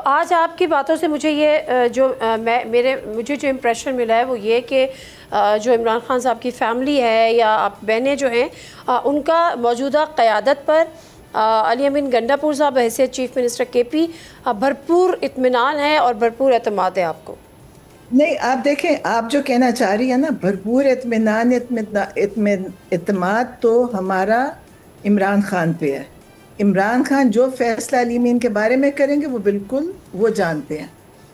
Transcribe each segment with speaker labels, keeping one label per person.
Speaker 1: تو آج آپ کی باتوں سے مجھے یہ مجھے جو امپریشن ملا ہے وہ یہ کہ جو عمران خان صاحب کی فیملی ہے یا آپ بہنیں جو ہیں ان کا موجودہ قیادت پر علی امین گنڈاپور صاحب بحیثیت چیف منسٹر کے پی بھرپور اطمینان ہے اور بھرپور اعتماد ہے آپ کو.
Speaker 2: نہیں آپ دیکھیں، آپ جو کہنا چاہ رہی ہیں نا بھرپور اطمینان اعتماد تو ہمارا عمران خان پہ ہے. عمران خان جو فیصلہ علی امین کے بارے میں کریں گے وہ بالکل وہ جانتے ہیں.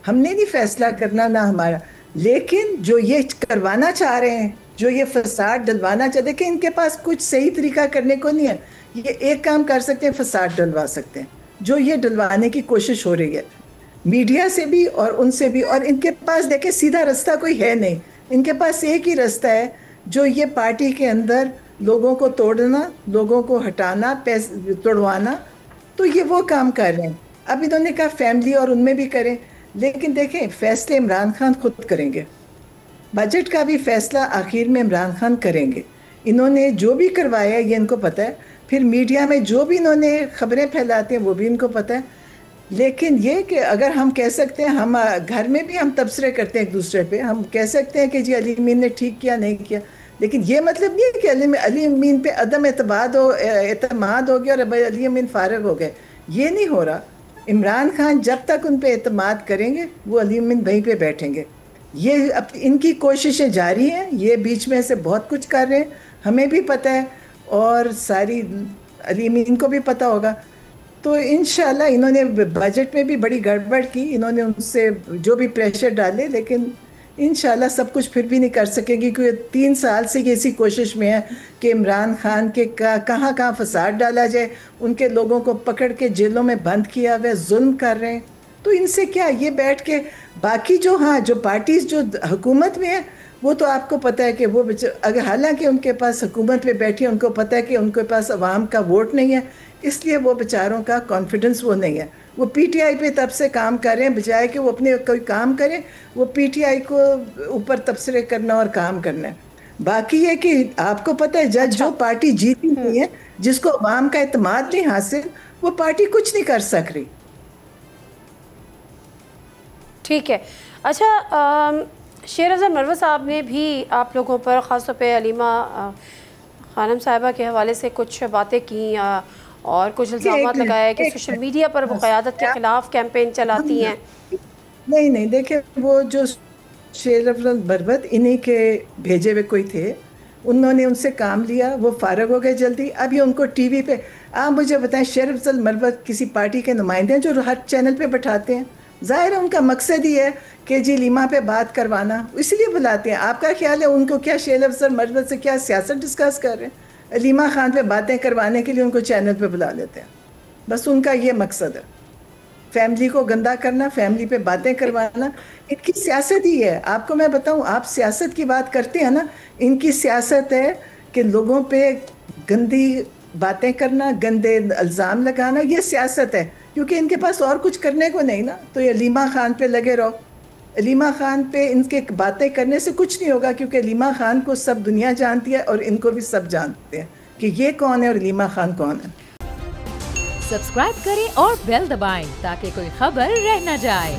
Speaker 2: ہم نے نہیں فیصلہ کرنا نہ ہمارا، لیکن جو یہ کروانا چاہ رہے ہیں، جو یہ فساد ڈلوانا چاہ، دیکھیں ان کے پاس کچھ صحیح طریقہ کرنے کو نہیں ہے. یہ ایک کام کر سکتے ہیں، فساد ڈلوا سکتے ہیں، جو یہ ڈلوانے کی کوشش ہو رہی ہے میڈیا سے بھی اور ان سے بھی. اور ان کے پاس دیکھیں سیدھا رستہ کوئی ہے نہیں، ان کے پاس ایک ہی رستہ ہے جو یہ پارٹی کے اندر لوگوں کو توڑنا، لوگوں کو ہٹانا، توڑوانا. تو یہ وہ کام کر رہے ہیں. اب انہوں نے کہا فیملی اور ان میں بھی کریں، لیکن دیکھیں فیصلے عمران خان خود کریں گے. بجٹ کا بھی فیصلہ آخر میں عمران خان کریں گے. انہوں نے جو بھی کروایا ہے یہ ان کو پتہ ہے، پھر میڈیا میں جو بھی انہوں نے خبریں پھیلاتے ہیں وہ بھی ان کو پتہ ہے. لیکن یہ کہ اگر ہم کہہ سکتے ہیں، ہم گھر میں بھی ہم تبصرے کرتے ہیں ایک دوسرے پہ، ہم کہہ سکتے ہیں کہ جی علی امین نے ٹھیک کیا نہیں کیا، لیکن یہ مطلب نہیں ہے کہ علی امین پہ عدم اعتماد ہو گیا اور علی امین فارغ ہو گئے. یہ نہیں ہو رہا. عمران خان جب تک ان پہ اعتماد کریں گے وہ علی امین وہیں پہ بیٹھیں گے. یہ ان کی کوششیں جاری ہیں، یہ بیچ میں سے بہت کچھ کر رہے ہیں، ہمیں بھی پتہ ہے اور ساری علی امین کو بھی پتہ ہوگا. تو انشاءاللہ انہوں نے بجٹ میں بھی بڑی گڑبڑ کی، انہوں نے ان سے جو بھی پریشر ڈالے، لیکن انشاءاللہ سب کچھ پھر بھی نہیں کر سکے گی، کیونکہ 3 سال سے اسی کوشش میں ہے کہ عمران خان کے کہاں کہاں فساد ڈالا جائے، ان کے لوگوں کو پکڑ کے جیلوں میں بند کیا ہوا ہے، ظلم کر رہے ہیں. تو ان سے کیا یہ بیٹھ کے باقی جو پارٹیز جو حکومت میں ہیں وہ تو آپ کو پتہ ہے کہ وہ اگر حالانکہ ان کے پاس حکومت میں بیٹھی ان کو پتہ ہے کہ ان کے پاس عوام کا ووٹ نہیں ہے، اس لیے وہ بیچاروں کا کانفیڈنس وہ نہیں ہے. وہ پی ٹی آئی پہ تب سے کام کر رہے ہیں بجائے کہ وہ اپنے کوئی کام کریں، وہ پی ٹی آئی کو اوپر تبصرے کرنا اور کام کرنا ہے. باقی یہ کہ آپ کو پتہ ہے جو پارٹی جیتی ہوئی ہے، جس کو عوام کا اعتماد نہیں حاصل، وہ پارٹی کچھ نہیں کر سک رہی.
Speaker 1: ٹھیک ہے. اچھا، شیر افضل مروت صاحب نے بھی آپ لوگوں پر، خاص طور پہ علیمہ خانم صاحبہ کے حوالے سے کچھ باتیں کی اور کچھ الزامات لگائے کہ سوشل میڈیا پر وہ قیادت کے خلاف کیمپین چلاتی ہیں.
Speaker 2: نہیں دیکھیں، وہ جو شیر افضل مروت انہی کے بھیجے ہوئے کوئی تھے، انہوں نے ان سے کام لیا، وہ فارغ ہو گئے جلدی. ابھی ان کو ٹی وی پہ آپ مجھے بتائیں، شیر افضل مروت کسی پارٹی کے نمائندے ہیں جو ہر چینل پہ بٹھاتے ہیں؟ ظاہر ہے ان کا مقصد ہی ہے کہ جی لیما پہ بات کروانا، اس لیے بلاتے ہیں. آپ کا خیال ہے ان کو کیا شیر افضل مروت سے کیا سیاست ڈسکس کر رہے ہیں؟ علیمہ خان پہ باتیں کروانے کے لیے ان کو چینل پہ بلا لیتے ہیں. بس ان کا یہ مقصد ہے، فیملی کو گندا کرنا، فیملی پہ باتیں کروانا. ان کی سیاست ہی ہے. آپ کو میں بتاؤں، آپ سیاست کی بات کرتے ہیں نا، ان کی سیاست ہے کہ لوگوں پہ گندی باتیں کرنا، گندے الزام لگانا. یہ سیاست ہے، کیونکہ ان کے پاس اور کچھ کرنے کو نہیں نا. تو یہ علیمہ خان پہ لگے رہو. علیمہ خان پہ ان کے باتیں کرنے سے کچھ نہیں ہوگا، کیونکہ علیمہ خان کو سب دنیا جانتی ہے اور ان کو بھی سب جانتے ہیں کہ یہ کون ہے اور علیمہ خان کون ہے.
Speaker 3: سبسکرائب کریں اور بیل دبائیں تاکہ کوئی خبر رہ نہ جائے.